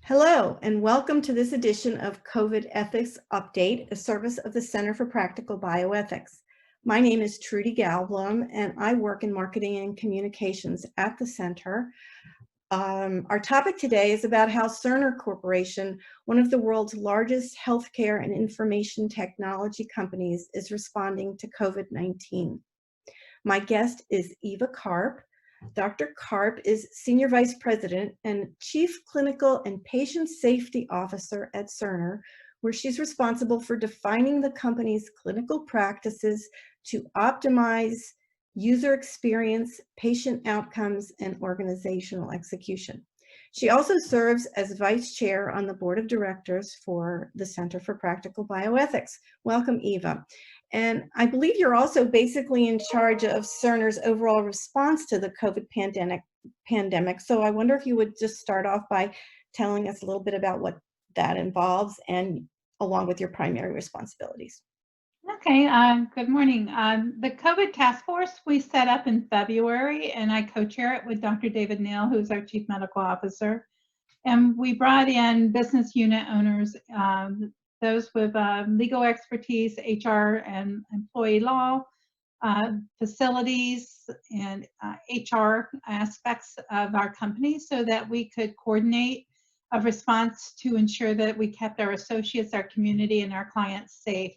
Hello, and welcome to this edition of COVID Ethics Update, a service of the Center for Practical Bioethics. My name is Trudi Galblum, and I work in marketing and communications at the center. Our topic today is about how Cerner Corporation, one of the world's largest healthcare and information technology companies, is responding to COVID-19. My guest is Eva Karp. Dr. Karp is Senior Vice President and Chief Clinical and Patient Safety Officer at Cerner, where she's responsible for defining the company's clinical practices to optimize user experience, patient outcomes, and organizational execution. She also serves as Vice Chair on the Board of Directors for the Center for Practical Bioethics. Welcome, Eva. And I believe you're also basically in charge of Cerner's overall response to the COVID pandemic. So I wonder if you would just start off by telling us a little bit about what that involves and along with your primary responsibilities. Okay, good morning. The COVID task force we set up in February, and I co-chair it with Dr. David Neal, who's our Chief Medical Officer. And we brought in business unit owners, those with legal expertise, HR and employee law, facilities, and HR aspects of our company so that we could coordinate a response to ensure that we kept our associates, our community, and our clients safe.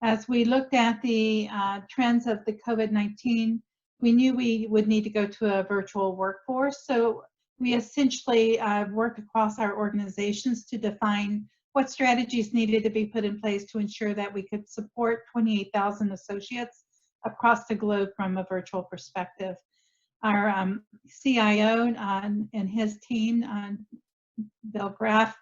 As we looked at the trends of the COVID-19, we knew we would need to go to a virtual workforce. So we essentially worked across our organizations to define what strategies needed to be put in place to ensure that we could support 28,000 associates across the globe from a virtual perspective. Our CIO and his team, Bill Graff,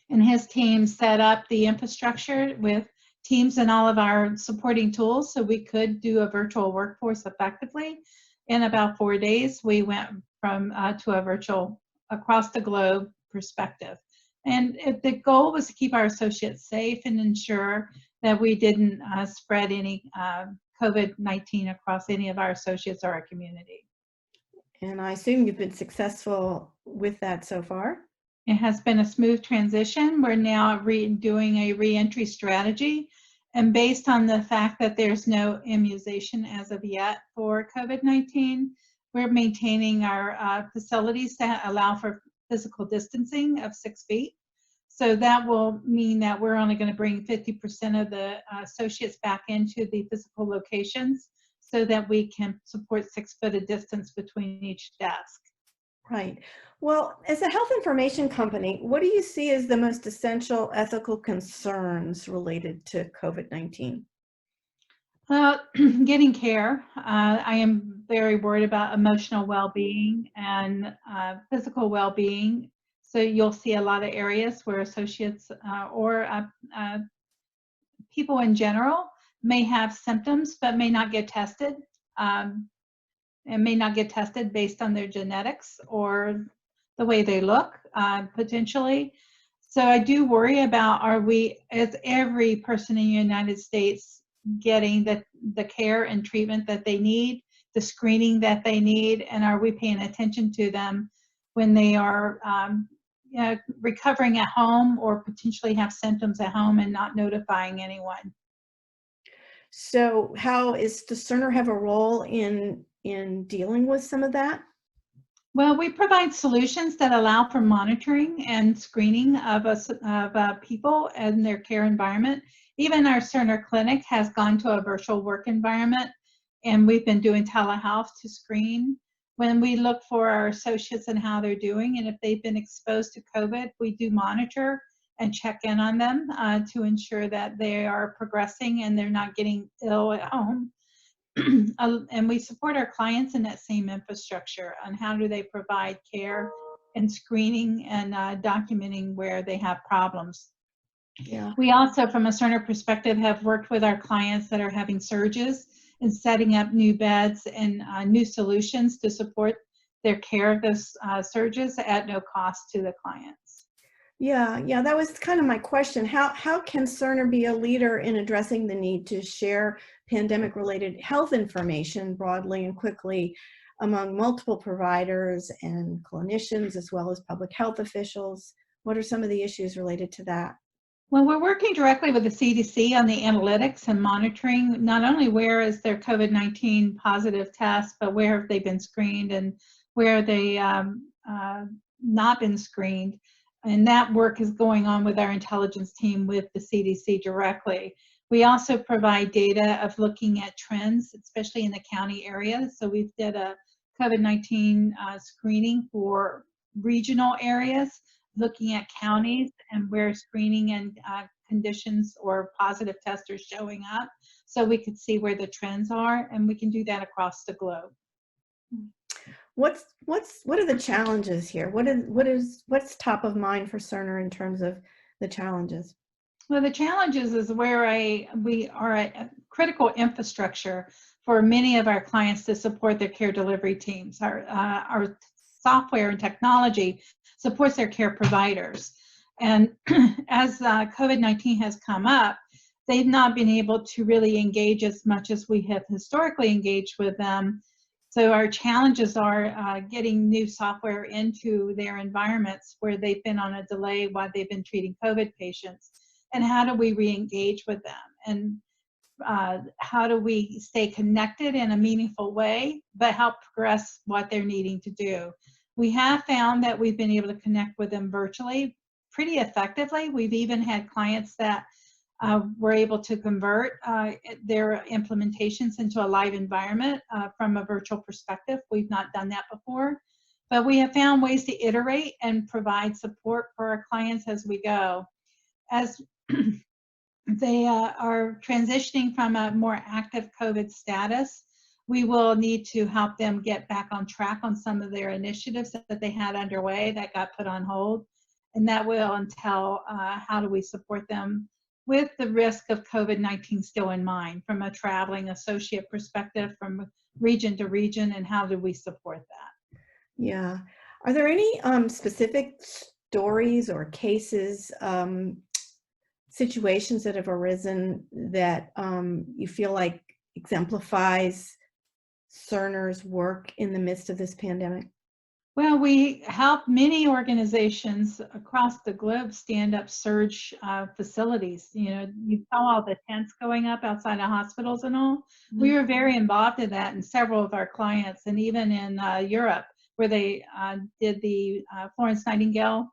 and his team set up the infrastructure with Teams and all of our supporting tools so we could do a virtual workforce effectively. In about 4 days, we went from to a virtual across the globe perspective. And the goal was to keep our associates safe and ensure that we didn't spread any COVID-19 across any of our associates or our community. And I assume you've been successful with that so far? It has been a smooth transition. We're now doing a reentry strategy. And based on the fact that there's no immunization as of yet for COVID-19, we're maintaining our facilities that allow for physical distancing of 6 feet. So that will mean that we're only going to bring 50% of the associates back into the physical locations so that we can support 6 foot of distance between each desk. Right. Well, as a health information company, what do you see as the most essential ethical concerns related to COVID-19? Getting care. I am very worried about emotional well-being and physical well-being. So you'll see a lot of areas where associates or people in general may have symptoms but may not get tested. And may not get tested based on their genetics or the way they look, potentially. So I do worry about, are we, as every person in the United States, getting the care and treatment that they need, the screening that they need, and are we paying attention to them when they are recovering at home or potentially have symptoms at home and not notifying anyone? So does Cerner have a role in dealing with some of that? Well, we provide solutions that allow for monitoring and screening of people and their care environment. Even our Cerner clinic has gone to a virtual work environment, and we've been doing telehealth to screen. When we look for our associates and how they're doing, and if they've been exposed to COVID, we do monitor and check in on them to ensure that they are progressing and they're not getting ill at home. And we support our clients in that same infrastructure on how do they provide care and screening and documenting where they have problems. Yeah. We also, from a Cerner perspective, have worked with our clients that are having surges and setting up new beds and new solutions to support their care of those surges at no cost to the clients. Yeah, that was kind of my question. How can Cerner be a leader in addressing the need to share pandemic-related health information broadly and quickly among multiple providers and clinicians as well as public health officials? What are some of the issues related to that? Well, we're working directly with the CDC on the analytics and monitoring, not only where is their COVID-19 positive test, but where have they been screened and where they not been screened. And that work is going on with our intelligence team with the CDC directly. We also provide data of looking at trends, especially in the county area. So we've did a COVID-19 screening for regional areas, looking at counties and where screening and conditions or positive tests are showing up, so we could see where the trends are, and we can do that across the globe. What are the challenges here? What's top of mind for Cerner in terms of the challenges? Well, the challenges is where we are a critical infrastructure for many of our clients to support their care delivery teams. Our software and technology supports their care providers. And as COVID-19 has come up, they've not been able to really engage as much as we have historically engaged with them. So our challenges are getting new software into their environments where they've been on a delay while they've been treating COVID patients. And how do we re-engage with them? And how do we stay connected in a meaningful way, but help progress what they're needing to do? We have found that we've been able to connect with them virtually pretty effectively. We've even had clients that were able to convert their implementations into a live environment from a virtual perspective. We've not done that before, but we have found ways to iterate and provide support for our clients as we go. As they are transitioning from a more active COVID status, we will need to help them get back on track on some of their initiatives that they had underway that got put on hold. And that will entail how do we support them with the risk of COVID-19 still in mind from a traveling associate perspective, from region to region, and how do we support that? Yeah. Are there any specific stories or cases, situations that have arisen that you feel like exemplifies Cerner's work in the midst of this pandemic? Well, we help many organizations across the globe stand up surge facilities. You know, you saw all the tents going up outside of hospitals and all. Mm-hmm. We were very involved in that in several of our clients, and even in Europe, where they did the Florence Nightingale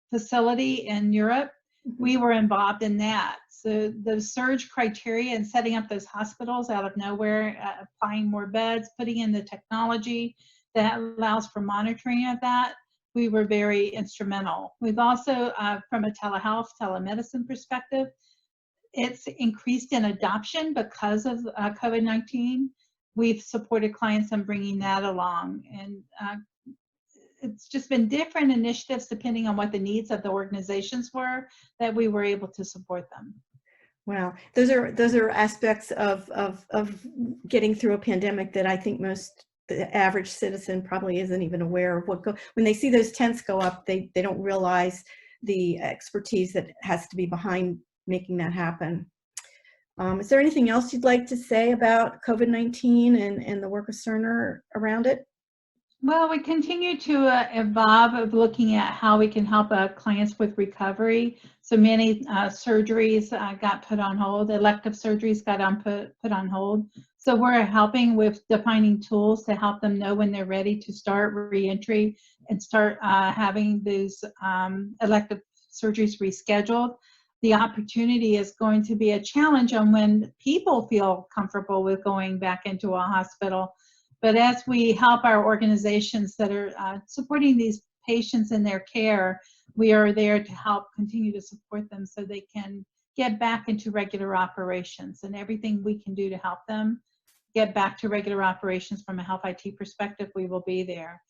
facility in Europe. We were involved in that. So the surge criteria and setting up those hospitals out of nowhere, applying more beds, putting in the technology that allows for monitoring of that, we were very instrumental. We've also, from a telehealth, telemedicine perspective, it's increased in adoption because of COVID-19. We've supported clients on bringing that along. And it's just been different initiatives depending on what the needs of the organizations were that we were able to support them. Wow, those are aspects of getting through a pandemic that I think the average citizen probably isn't even aware of when they see those tents go up. They don't realize the expertise that has to be behind making that happen. Is there anything else you'd like to say about COVID-19 and the work of Cerner around it? Well, we continue to evolve of looking at how we can help clients with recovery. So many surgeries got put on hold, elective surgeries got put on hold. So we're helping with defining tools to help them know when they're ready to start reentry and start having these elective surgeries rescheduled. The opportunity is going to be a challenge on when people feel comfortable with going back into a hospital. But as we help our organizations that are supporting these patients in their care, we are there to help continue to support them so they can get back into regular operations, and everything we can do to help them get back to regular operations from a health IT perspective, we will be there.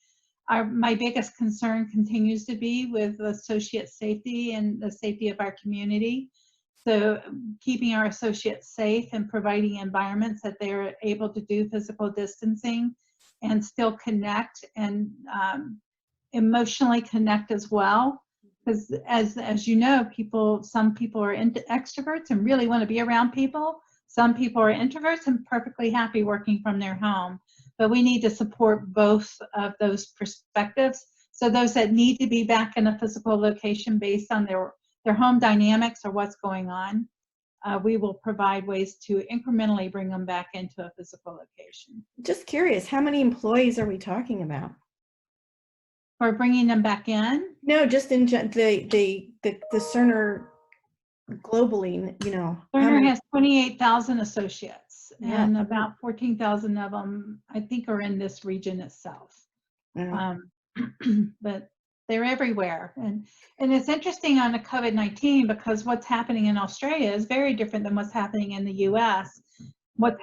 My biggest concern continues to be with associate safety and the safety of our community. So keeping our associates safe and providing environments that they're able to do physical distancing and still connect and emotionally connect as well. Because as you know, some people are into extroverts and really want to be around people. Some people are introverts and perfectly happy working from their home, but we need to support both of those perspectives. So those that need to be back in a physical location based on their home dynamics or what's going on, we will provide ways to incrementally bring them back into a physical location. Just curious, how many employees are we talking about? For bringing them back in? No, just in the Cerner globally, you know. Cerner has 28,000 associates, Yeah. and about 14,000 of them, I think, are in this region itself. Yeah. But they're everywhere. And it's interesting on the COVID-19 because what's happening in Australia is very different than what's happening in the US. What's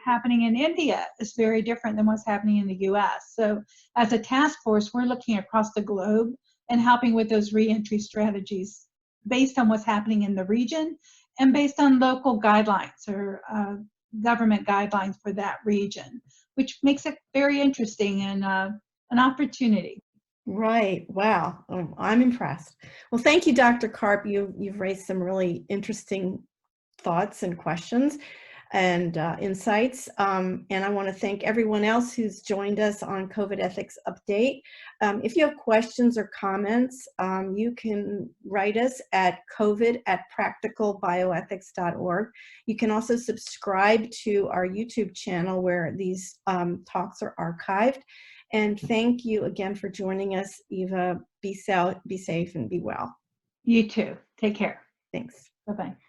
happening in India is very different than what's happening in the US. So as a task force, we're looking across the globe and helping with those reentry strategies based on what's happening in the region and based on local guidelines or government guidelines for that region, which makes it very interesting and an opportunity. Right. Wow. Oh, I'm impressed. Well, thank you, Dr. Karp. You've raised some really interesting thoughts and questions and insights. And I want to thank everyone else who's joined us on COVID Ethics Update. If you have questions or comments, you can write us at covid@practicalbioethics.org. You can also subscribe to our YouTube channel where these talks are archived. And thank you again for joining us, Eva. Be safe and be well. You too. Take care. Thanks. Bye-bye.